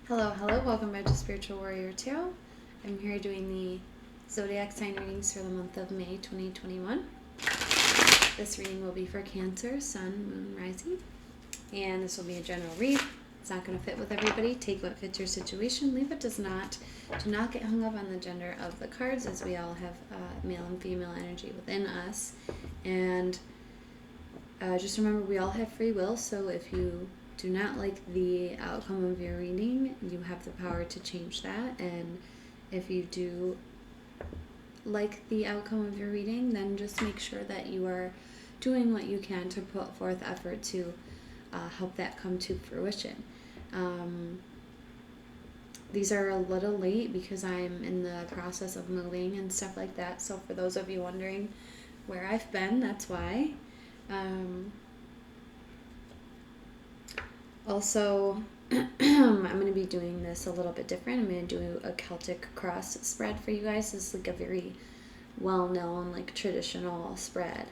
Hello, welcome back to Spiritual Warrior Tarot. I'm here doing the zodiac sign readings for the month of May 2021. This reading will be for Cancer, Sun, Moon, Rising, and this will be a general read. It's not going to fit with everybody. Take what fits your situation, leave what does not. Do not get hung up on the gender of the cards, as we all have male and female energy within us. And just remember, we all have free will, so if you do not like the outcome of your reading, you have the power to change that. And if you do like the outcome of your reading, then just make sure that you are doing what you can to put forth effort to help that come to fruition. These are a little late because I'm in the process of moving and stuff like that. So for those of you wondering where I've been, that's why. Also, I'm going to be doing this a little bit different. I'm going to do a Celtic cross spread for you guys. This is like a very well-known, like traditional spread.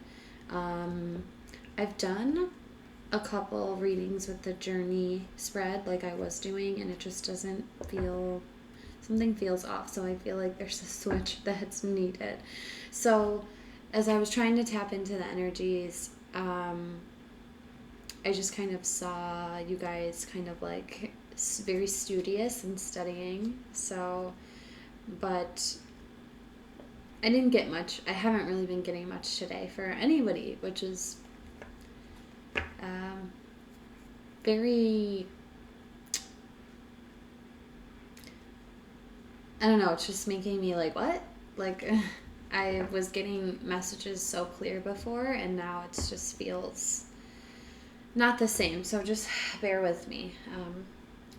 I've done a couple readings with the journey spread like I was doing, and it just doesn't feel, something feels off. So I feel like there's a switch that's needed. So as I was trying to tap into the energies, I just kind of saw you guys kind of like very studious and studying. So, but I didn't get much. I haven't really been getting much today for anybody, which is very, I don't know, it's just making me like, what? Like, I was getting messages so clear before, and now it just feels not the same, so just bear with me.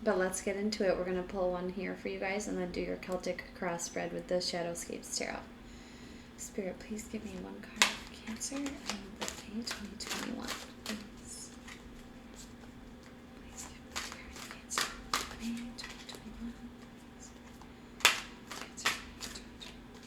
But let's get into it. We're going to pull one here for you guys and then do your Celtic cross spread with the Shadowscapes Tarot. Spirit, please give me one card for Cancer and May 2021. Please. Please give me one card for Cancer. May 2021. Please. Cancer, May 2021.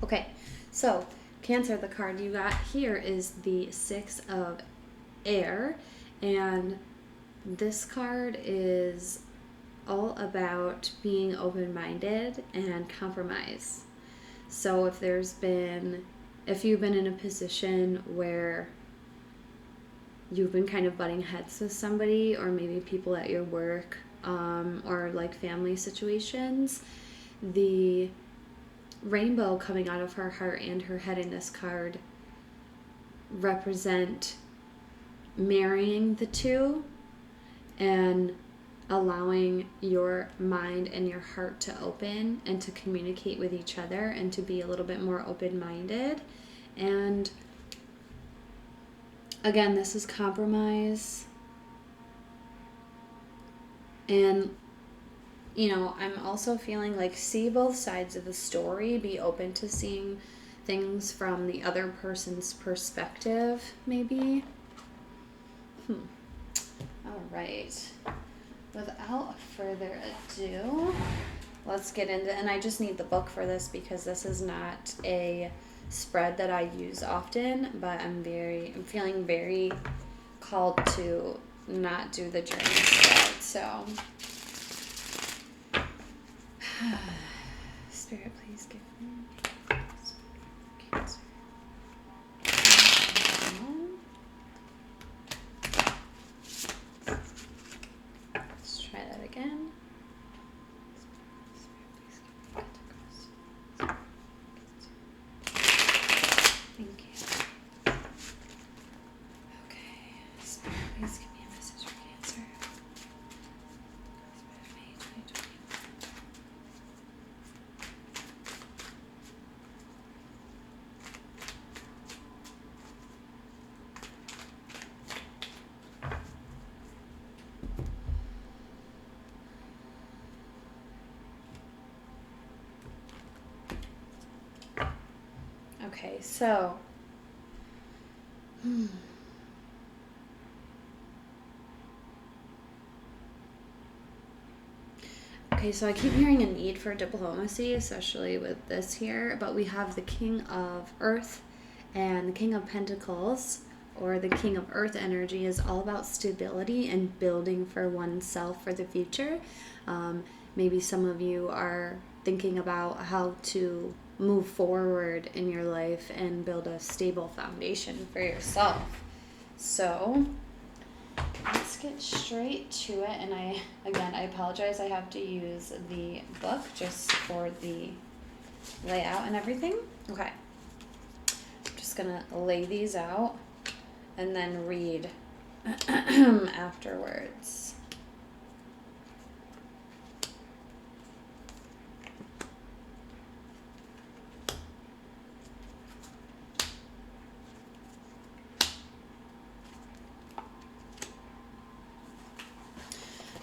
Okay, so Cancer, the card you got here is the Six of Air, and this card is all about being open-minded and compromise. So if you've been in a position where you've been kind of butting heads with somebody, or maybe people at your work, or like family situations, the rainbow coming out of her heart and her head in this card represent marrying the two and allowing your mind and your heart to open and to communicate with each other and to be a little bit more open-minded. And again, this is compromise. And you know, I'm also feeling like see both sides of the story, be open to seeing things from the other person's perspective, maybe. All right. Without further ado, let's get into, and I just need the book for this because this is not a spread that I use often, but I'm feeling very called to not do the journey spread, so Spirit, please give me Cancer. Let's try that again. Spirit, please give me Thank you. Okay. Spirit, please give me a message for Cancer. May 2021. Okay, so Okay, so I keep hearing a need for diplomacy, especially with this here, but we have the King of Earth and the King of Pentacles, or the King of Earth energy, is all about stability and building for oneself for the future. Maybe some of you are thinking about how to move forward in your life and build a stable foundation for yourself. So let's get straight to it. And I apologize, I have to use the book just for the layout and everything. Okay, I'm just gonna lay these out and then read afterwards.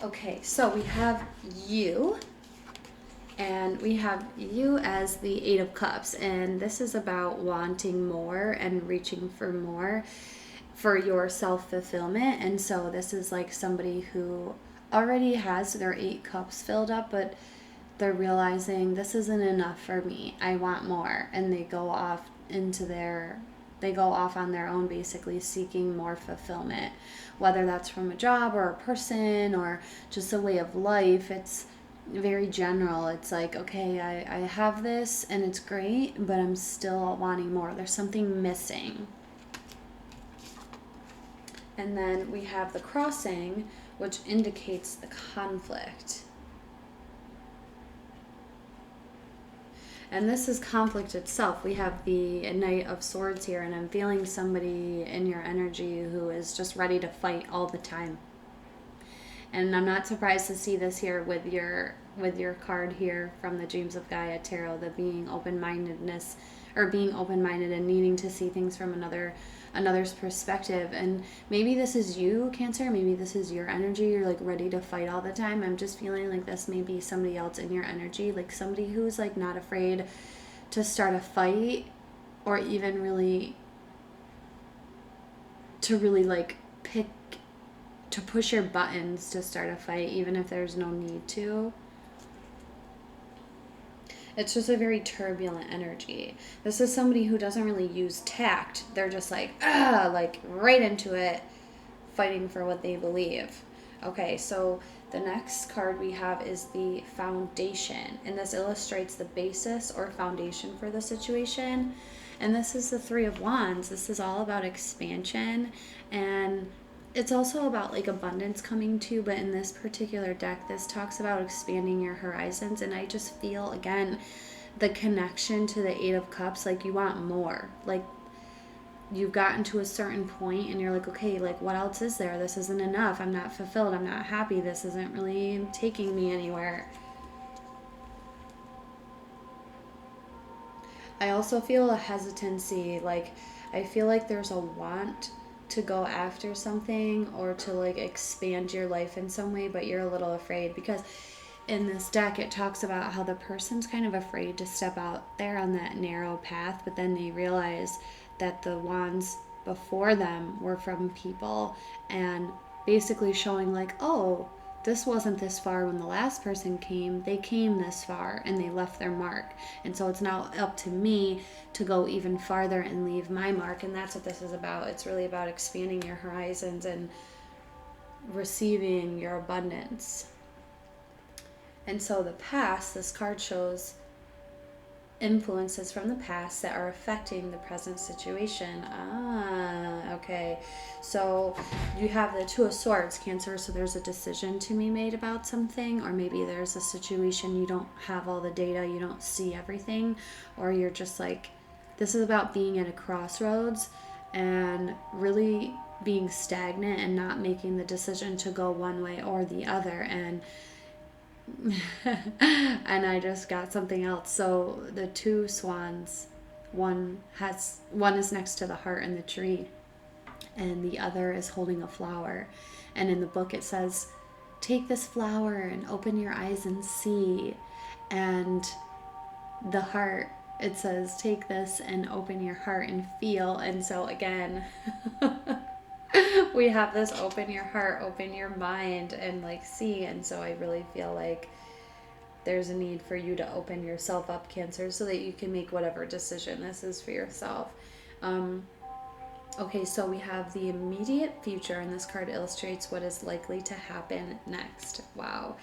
Okay, so we have you, and we have you as the Eight of Cups, and this is about wanting more and reaching for more for your self-fulfillment. And so this is like somebody who already has their 8 cups filled up, but they're realizing this isn't enough for me. I want more, and they go off on their own, basically seeking more fulfillment, whether that's from a job or a person or just a way of life. It's very general. It's like, okay, I have this and it's great, but I'm still wanting more. There's something missing. And then we have the crossing, which indicates the conflict. And this is conflict itself. We have the Knight of Swords here, and I'm feeling somebody in your energy who is just ready to fight all the time. And I'm not surprised to see this here with your card here from the Dreams of Gaia Tarot, the being open-mindedness, or being open-minded and needing to see things from another's perspective. And maybe this is you, Cancer. Maybe this is your energy. You're like ready to fight all the time. I'm just feeling like this may be somebody else in your energy, like somebody who's like not afraid to start a fight, or even really like to push your buttons to start a fight, even if there's no need to. It's just a very turbulent energy. This is somebody who doesn't really use tact. They're just like right into it, fighting for what they believe. Okay, so the next card we have is the Foundation, and this illustrates the basis or foundation for the situation. And this is the Three of Wands. This is all about expansion, and it's also about like abundance coming to, but in this particular deck, this talks about expanding your horizons. And I just feel, again, the connection to the Eight of Cups, like you want more. Like you've gotten to a certain point and you're like, okay, like what else is there? This isn't enough. I'm not fulfilled. I'm not happy. This isn't really taking me anywhere. I also feel a hesitancy. Like I feel like there's a want to go after something or to like expand your life in some way, but you're a little afraid, because in this deck it talks about how the person's kind of afraid to step out there on that narrow path, but then they realize that the wands before them were from people, and basically showing like, oh, this wasn't this far when the last person came. They came this far and they left their mark. And so it's now up to me to go even farther and leave my mark. And that's what this is about. It's really about expanding your horizons and receiving your abundance. And so the past, this card shows influences from the past that are affecting the present situation. Okay. So you have the Two of Swords, Cancer. So there's a decision to be made about something, or maybe there's a situation you don't have all the data, you don't see everything, or you're just like, this is about being at a crossroads and really being stagnant and not making the decision to go one way or the other. And and I just got something else. So the two swans, one is next to the heart in the tree, and the other is holding a flower. And in the book it says, take this flower and open your eyes and see. And the heart it says take this and open your heart and feel. And so again, we have this open your heart, open your mind, and like see. And so I really feel like there's a need for you to open yourself up, Cancer, so that you can make whatever decision this is for yourself. Okay, so we have the immediate future, and this card illustrates what is likely to happen next. Wow.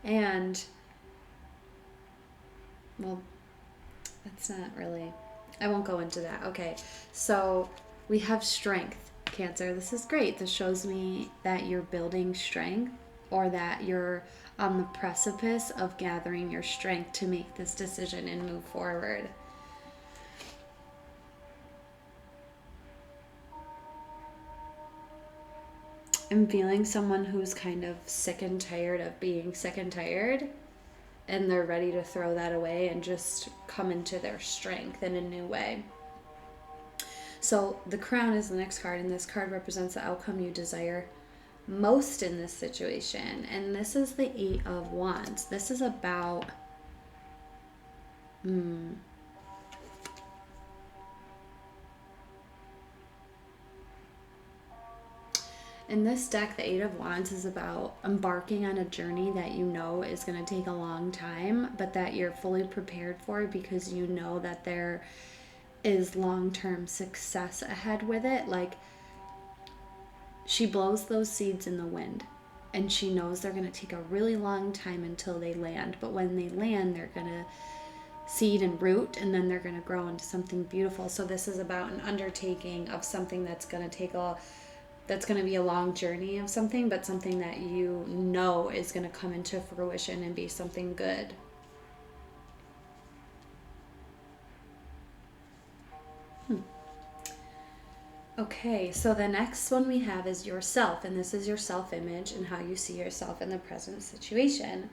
And, well, that's not really, I won't go into that. Okay, so we have strength, Cancer. This is great. This shows me that you're building strength, or that you're on the precipice of gathering your strength to make this decision and move forward. I'm feeling someone who's kind of sick and tired of being sick and tired, and they're ready to throw that away and just come into their strength in a new way. So the Crown is the next card, and this card represents the outcome you desire most in this situation. And this is the Eight of Wands. This is about in this deck, the Eight of Wands is about embarking on a journey that you know is going to take a long time, but that you're fully prepared for because you know that there is long-term success ahead with it. Like, she blows those seeds in the wind, and she knows they're going to take a really long time until they land. But when they land, they're going to seed and root, and then they're going to grow into something beautiful. So this is about an undertaking of something that's going to be a long journey of something, but something that you know is going to come into fruition and be something good. Okay, so the next one we have is yourself, and this is your self-image and how you see yourself in the present situation.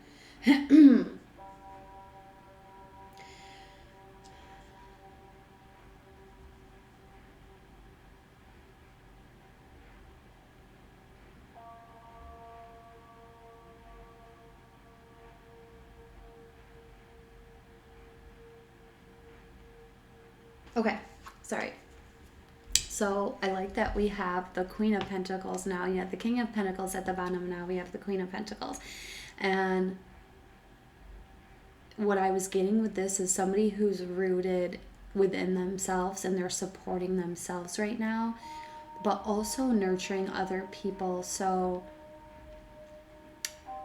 Okay, sorry. So I like that we have the Queen of Pentacles now. You have the King of Pentacles at the bottom. Now we have the Queen of Pentacles. And what I was getting with this is somebody who's rooted within themselves, and they're supporting themselves right now, but also nurturing other people. So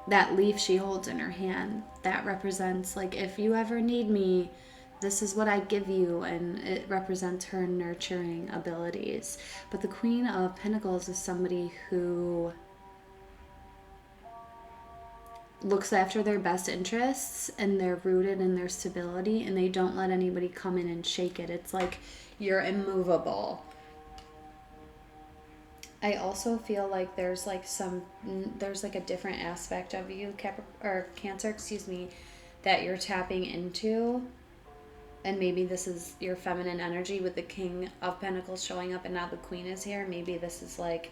that leaf she holds in her hand, that represents, like, if you ever need me, this is what I give you, and it represents her nurturing abilities. But the Queen of Pentacles is somebody who looks after their best interests, and they're rooted in their stability, and they don't let anybody come in and shake it. It's like you're immovable. I also feel like there's like a different aspect of you, Cancer, that you're tapping into. And maybe this is your feminine energy with the King of Pentacles showing up, and now the Queen is here. Maybe this is like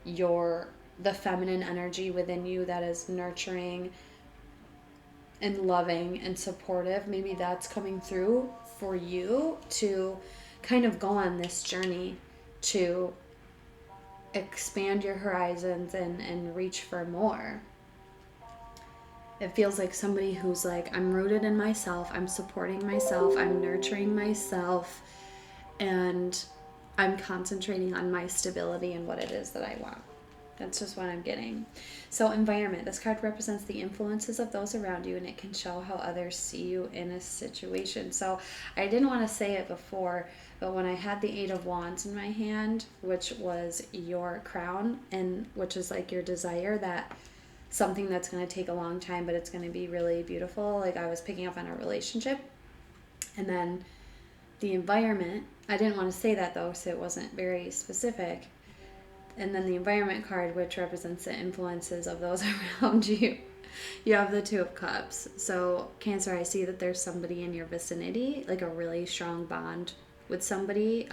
the feminine energy within you that is nurturing and loving and supportive. Maybe that's coming through for you to kind of go on this journey to expand your horizons and reach for more. It feels like somebody who's like, I'm rooted in myself, I'm supporting myself, I'm nurturing myself, and I'm concentrating on my stability and what it is that I want. That's just what I'm getting. So environment. This card represents the influences of those around you, and it can show how others see you in a situation. So I didn't want to say it before, but when I had the Eight of Wands in my hand, which was your crown, and which is like your desire, that something that's going to take a long time, but it's going to be really beautiful. Like, I was picking up on a relationship. And then the environment, I didn't want to say that though, so it wasn't very specific. And then the environment card, which represents the influences of those around you. You have the Two of Cups. So Cancer, I see that there's somebody in your vicinity, like a really strong bond with somebody.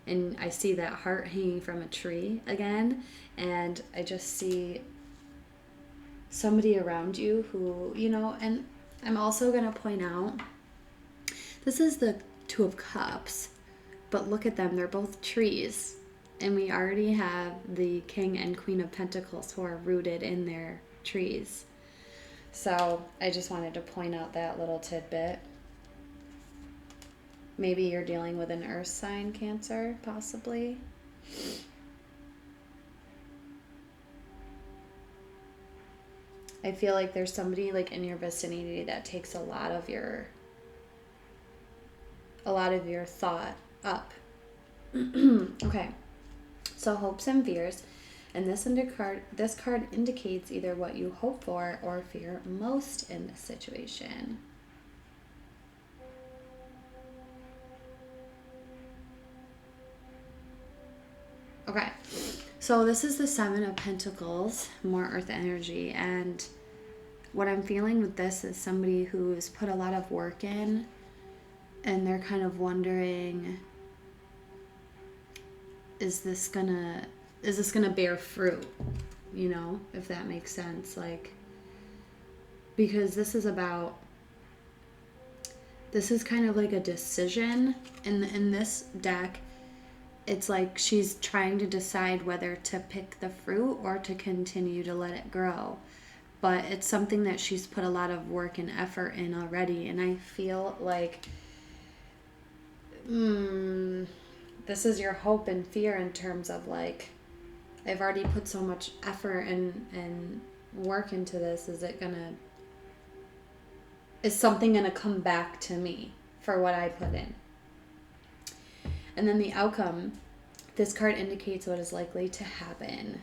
And I see that heart hanging from a tree again. And I just see somebody around you who, and I'm also going to point out This is the Two of Cups, but look at them. They're both trees. And we already have the King and Queen of Pentacles who are rooted in their trees. So I just wanted to point out that little tidbit. Maybe you're dealing with an earth sign, Cancer, possibly. I feel like there's somebody like in your vicinity that takes a lot of your thought up. Okay. So hopes and fears. And this card indicates either what you hope for or fear most in this situation. Okay, so this is the Seven of Pentacles, more earth energy, and what I'm feeling with this is somebody who's put a lot of work in, and they're kind of wondering, is this gonna bear fruit? You know, if that makes sense. Like, because this is kind of like a decision in this deck. It's like she's trying to decide whether to pick the fruit or to continue to let it grow. But it's something that she's put a lot of work and effort in already. And I feel like this is your hope and fear in terms of like, I've already put so much effort and work into this. Is something gonna come back to me for what I put in? And then the outcome, this card indicates what is likely to happen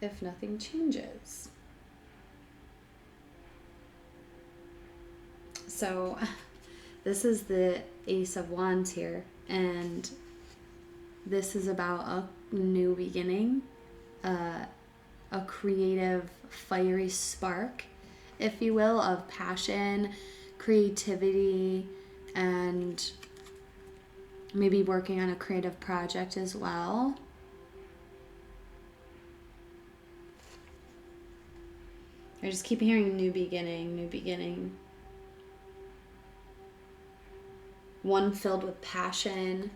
if nothing changes. So this is the Ace of Wands here, and this is about a new beginning, a creative, fiery spark, if you will, of passion, creativity, and maybe working on a creative project as well. I just keep hearing new beginning, new beginning. One filled with passion,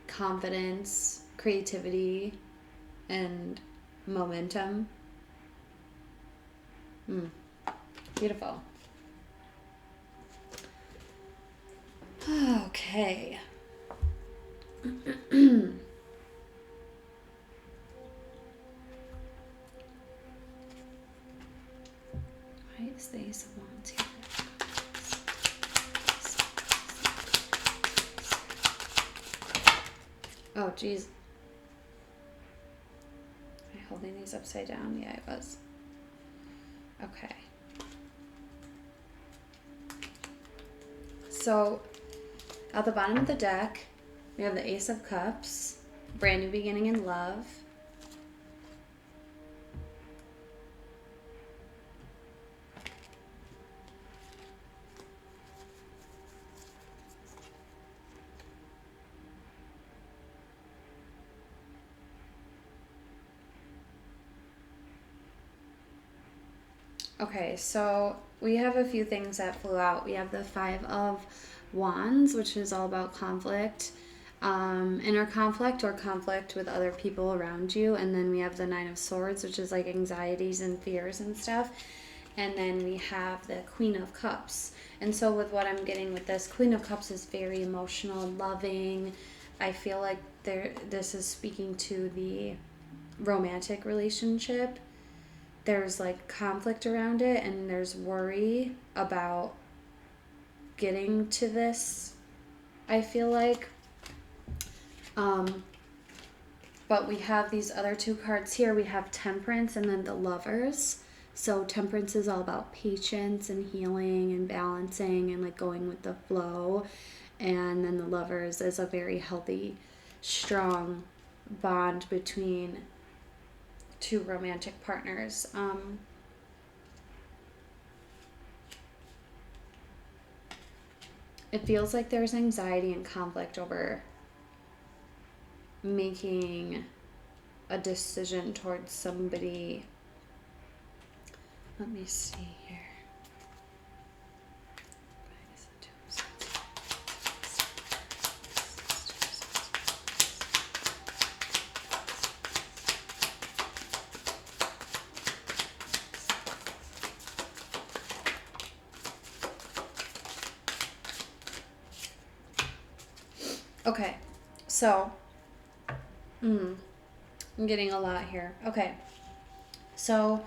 confidence, creativity, and momentum. Beautiful. Okay. Why is the Ace of Wands here? Oh, geez. Am I holding these upside down? Yeah, I was. Okay. So, at the bottom of the deck, we have the Ace of Cups, brand new beginning in love. Okay, so we have a few things that flew out. We have the Five of Wands, which is all about conflict, inner conflict or conflict with other people around you. And then we have the Nine of Swords, which is like anxieties and fears and stuff. And then we have the Queen of Cups. And so with what I'm getting with this, Queen of Cups is very emotional, loving. I feel like this is speaking to the romantic relationship. There's like conflict around it, and there's worry about getting to this, I feel like. But we have these other two cards here. We have Temperance and then the Lovers. So Temperance is all about patience and healing and balancing and like going with the flow. And then the Lovers is a very healthy, strong bond between two romantic partners. It feels like there's anxiety and conflict over making a decision towards somebody. Let me see here. Okay, so I'm getting a lot here. Okay, so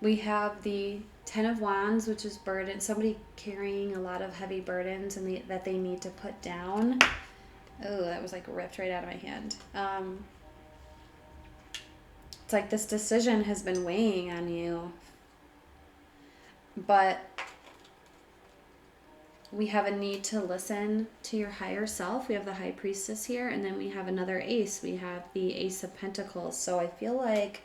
we have the Ten of Wands, which is burden, somebody carrying a lot of heavy burdens and that they need to put down. Oh, that was like ripped right out of my hand. It's like this decision has been weighing on you, but we have a need to listen to your higher self. We have the High Priestess here, and then we have another ace. We have the Ace of Pentacles. So I feel like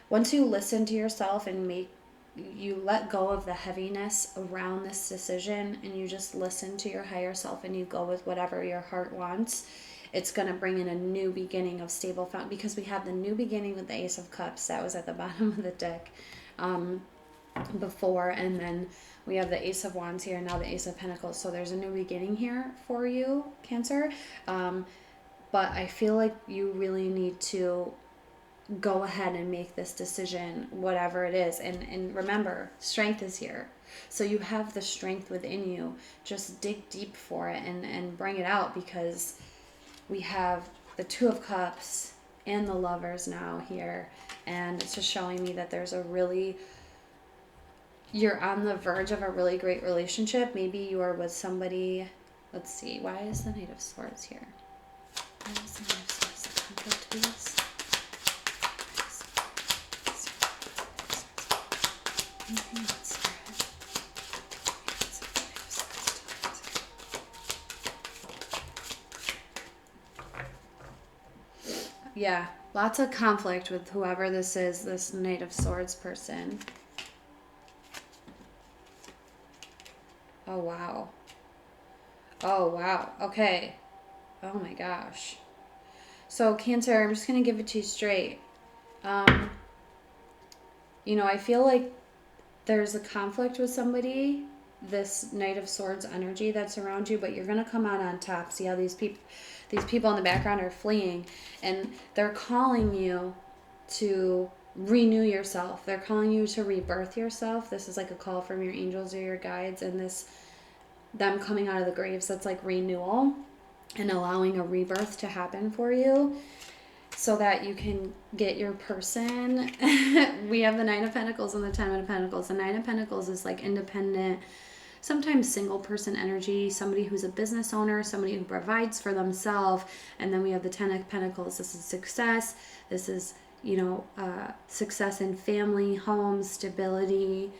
once you listen to yourself and you let go of the heaviness around this decision and you just listen to your higher self and you go with whatever your heart wants, it's going to bring in a new beginning of stable found, because we have the new beginning with the Ace of Cups that was at the bottom of the deck before, and then we have the Ace of Wands here, and now the Ace of Pentacles. So there's a new beginning here for you, Cancer. But I feel like you really need to go ahead and make this decision, whatever it is. And remember, strength is here. So you have the strength within you. Just dig deep for it and bring it out, because we have the Two of Cups and the Lovers now here. And it's just showing me that there's you're on the verge of a really great relationship. Maybe you are with somebody. Let's see. Why is the Knight of Swords here? Why is the Knight of Swords the conflict piece? Yeah, lots of conflict with whoever this is, this Knight of Swords person. Oh, wow. Oh, wow. Okay. Oh, my gosh. So, Cancer, I'm just going to give it to you straight. You know, I feel like there's a conflict with somebody, this Knight of Swords energy that's around you, but you're going to come out on top. See how these people in the background are fleeing, and they're calling you to renew yourself. They're calling you to rebirth yourself. This is like a call from your angels or your guides, and them coming out of the graves, that's like renewal and allowing a rebirth to happen for you so that you can get your person. We have the Nine of Pentacles and the Ten of Pentacles. The Nine of Pentacles is like independent, sometimes single person energy, somebody who's a business owner, somebody who provides for themselves. And then we have the Ten of Pentacles. This is success. This is, success in family, home, stability.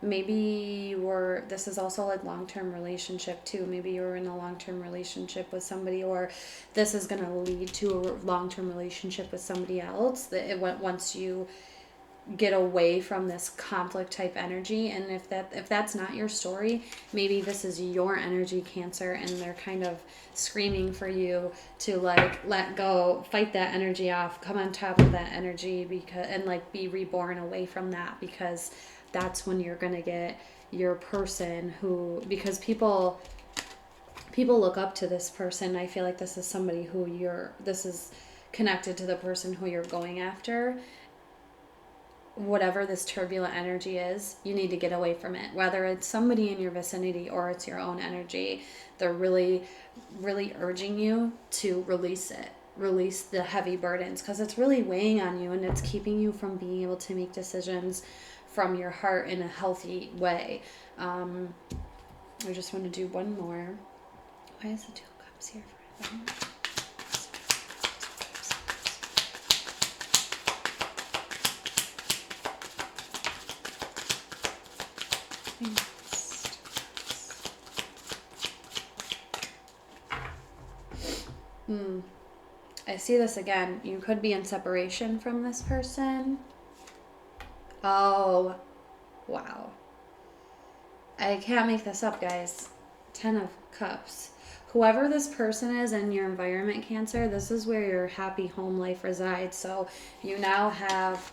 Maybe this is also like long-term relationship too. Maybe you're in a long-term relationship with somebody, or this is going to lead to a long-term relationship with somebody else once you get away from this conflict type energy. And if that's not your story, maybe this is your energy, Cancer, and they're kind of screaming for you to like let go, fight that energy off, come on top of that energy, and like be reborn away from that, because that's when you're going to get your person because people look up to this person. I feel like this is somebody this is connected to the person who you're going after. Whatever this turbulent energy is, you need to get away from it. Whether it's somebody in your vicinity or it's your own energy, they're really, really urging you to release it. Release the heavy burdens, because it's really weighing on you and it's keeping you from being able to make decisions from your heart in a healthy way. I just want to do one more. Why is the Two of Cups here forever? I see this again. You could be in separation from this person. Oh, wow. I can't make this up, guys. Ten of Cups. Whoever this person is in your environment, Cancer, this is where your happy home life resides. So you now have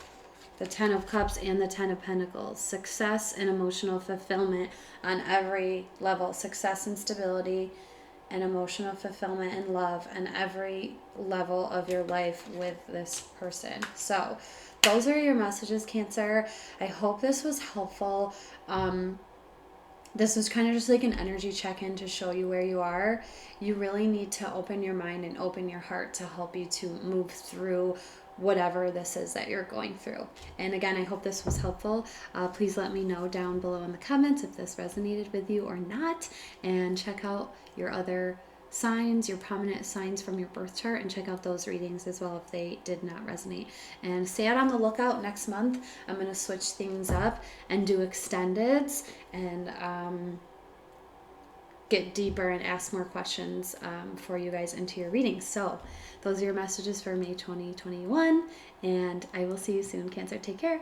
the Ten of Cups and the Ten of Pentacles. Success and emotional fulfillment on every level. Success and stability and emotional fulfillment and love on every level of your life with this person. So those are your messages, Cancer. I hope this was helpful. this was kind of just like an energy check-in to show you where you are. You really need to open your mind and open your heart to help you to move through whatever this is that you're going through. And again, I hope this was helpful. Please let me know down below in the comments if this resonated with you or not, and check out your other signs, your prominent signs from your birth chart, and check out those readings as well if they did not resonate. And stay out on the lookout next month. I'm going to switch things up and do extendeds and get deeper and ask more questions for you guys into your readings. So those are your messages for May 2021, and I will see you soon, Cancer. Take care.